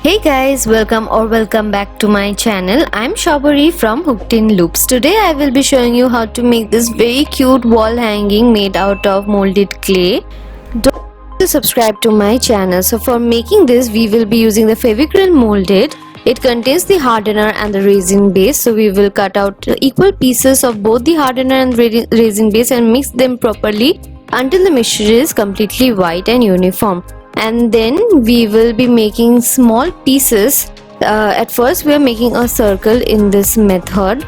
Hey guys, welcome back to my channel. I'm Shabari from Hooked in Loops. Today I will be showing you how to make this very cute wall hanging made out of molded clay. Don't forget to subscribe to my channel. So for making this, we will be using the Fevicryl molded. It contains the hardener and the resin base. So we will cut out equal pieces of both the hardener and resin base and mix them properly until the mixture is completely white and uniform. And then we will be making small pieces. At first we are making a circle in this method.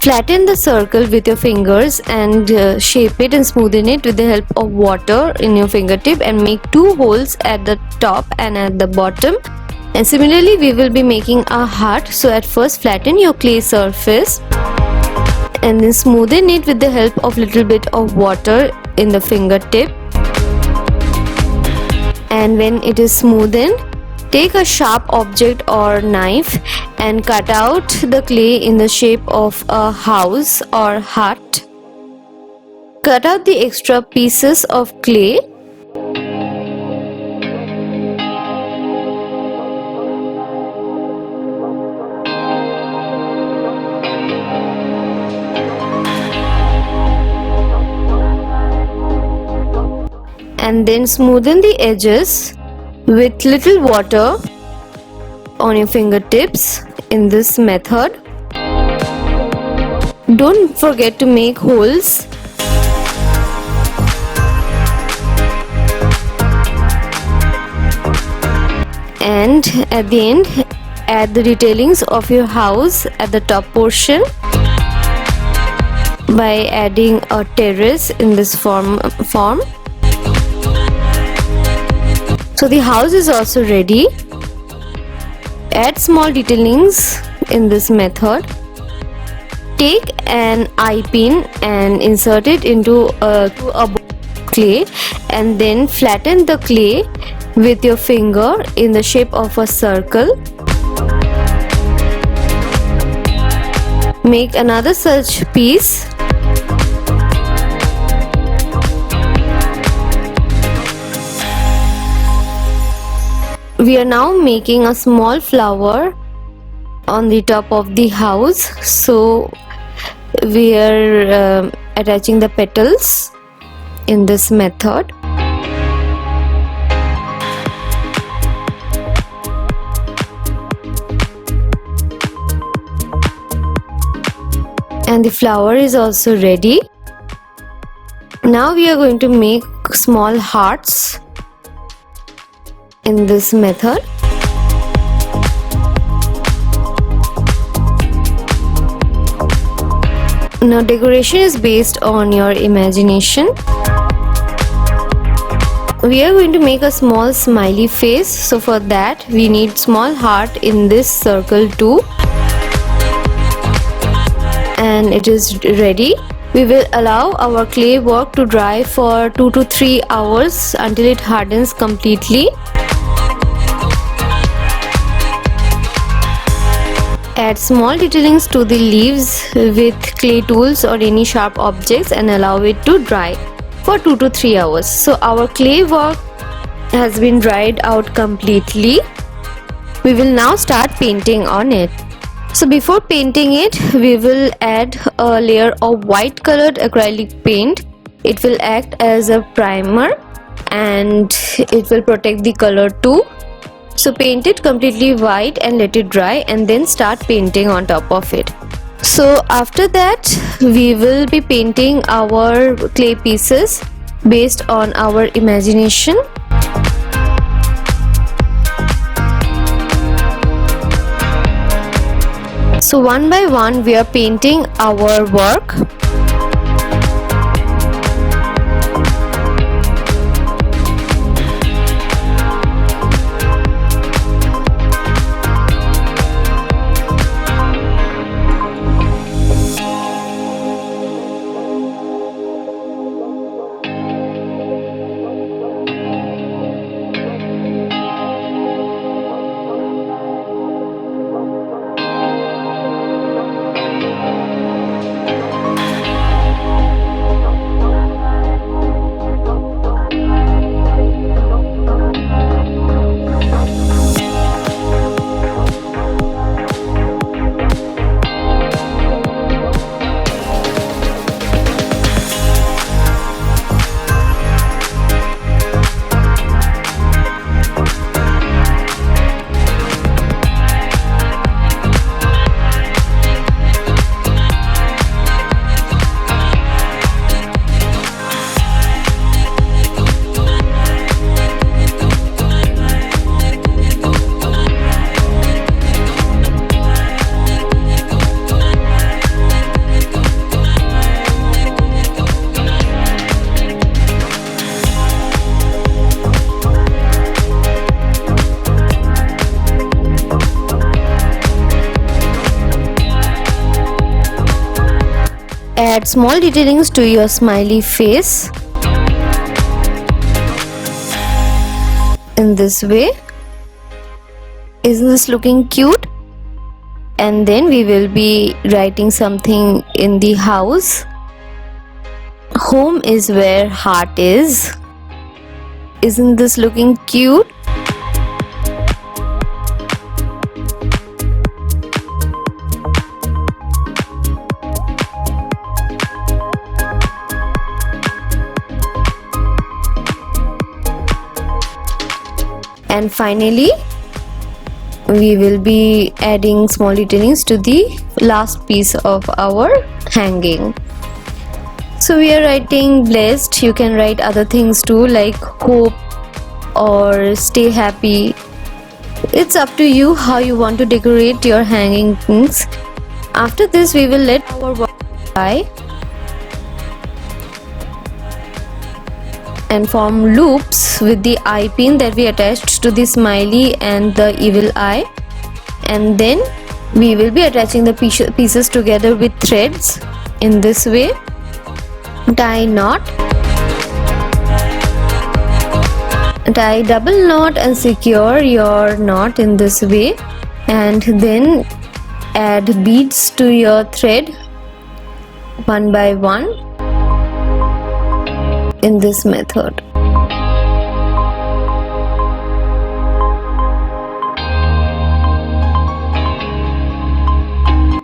Flatten the circle with your fingers and shape it and smoothen it with the help of water in your fingertip, and make two holes at the top and at the bottom. And similarly we will be making a heart. So at first flatten your clay surface and then smoothen it with the help of little bit of water in the fingertip. And when it is smoothened, take a sharp object or knife and cut out the clay in the shape of a house or hut. Cut out the extra pieces of clay. And then smoothen the edges with little water on your fingertips in this method. Don't forget to make holes. And at the end, add the detailings of your house at the top portion by adding a terrace in this form. So the house is also ready. Add small detailings in this method. Take an eye pin and insert it into a clay, and then flatten the clay with your finger in the shape of a circle. Make another such piece. We are now making a small flower on the top of the house. So we are attaching the petals in this method. And the flower is also ready. Now we are going to make small hearts in this method. Now decoration is based on your imagination. We are going to make a small smiley face. So for that we need small heart in this circle too. And it is ready. We will allow our clay work to dry for 2 to 3 hours until it hardens completely. Add small detailings to the leaves with clay tools or any sharp objects and allow it to dry for 2 to 3 hours. So our clay work has been dried out completely. We will now start painting on it. So before painting it, we will add a layer of white colored acrylic paint. It will act as a primer and it will protect the color too. So paint it completely white and let it dry, and then start painting on top of it. So after that we will be painting our clay pieces based on our imagination. So one by one we are painting our work. Add small detailings to your smiley face in this way. Isn't this looking cute? And then we will be writing something in the house. Home is where heart is. Isn't this looking cute? And finally, we will be adding small detailings to the last piece of our hanging. So we are writing blessed. You can write other things too, like hope or stay happy. It's up to you how you want to decorate your hanging things. After this, we will let our work dry and form loops with the eye pin that we attached to the smiley and the evil eye. And then we will be attaching the pieces together with threads in this way. Tie knot, tie double knot and secure your knot in this way, and then add beads to your thread one by one in this method.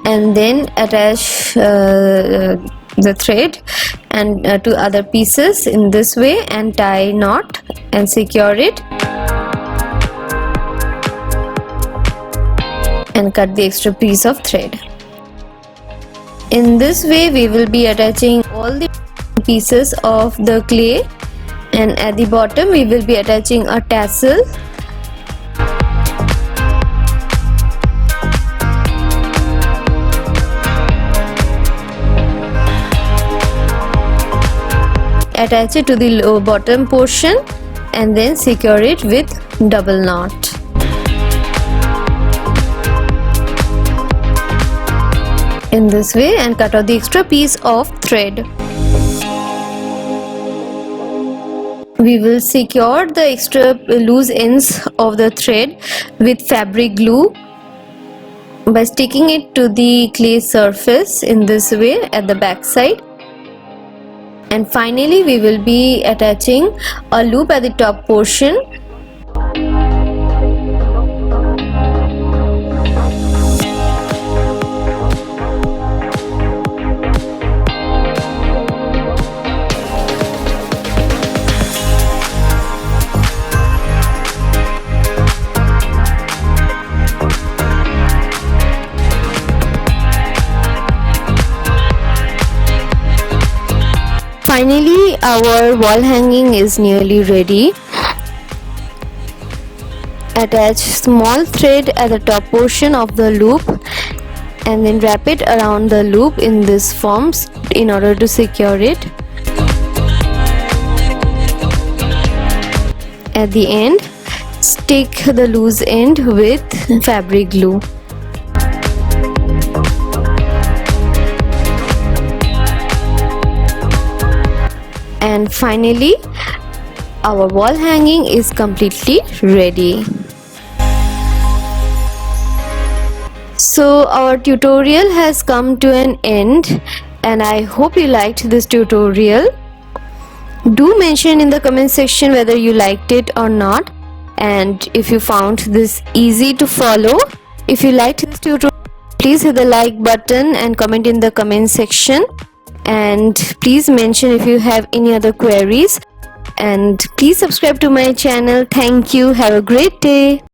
And then attach the thread and to other pieces in this way and tie knot and secure it and cut the extra piece of thread. In this way we will be attaching all the pieces of the clay, and at the bottom we will be attaching a tassel. Attach it to the lower bottom portion and then secure it with double knot. In this way, and cut out the extra piece of thread. We will secure the extra loose ends of the thread with fabric glue by sticking it to the clay surface in this way at the back side. And finally we will be attaching a loop at the top portion. Finally, our wall hanging is nearly ready. Attach small thread at the top portion of the loop and then wrap it around the loop in this form in order to secure it. At the end, stick the loose end with fabric glue. And finally, our wall hanging is completely ready. So our tutorial has come to an end, and I hope you liked this tutorial. Do mention in the comment section whether you liked it or not, and if you found this easy to follow. If you liked this tutorial, please hit the like button and comment in the comment section. And please mention if you have any other queries, and please subscribe to my channel. Thank you. Have a great day.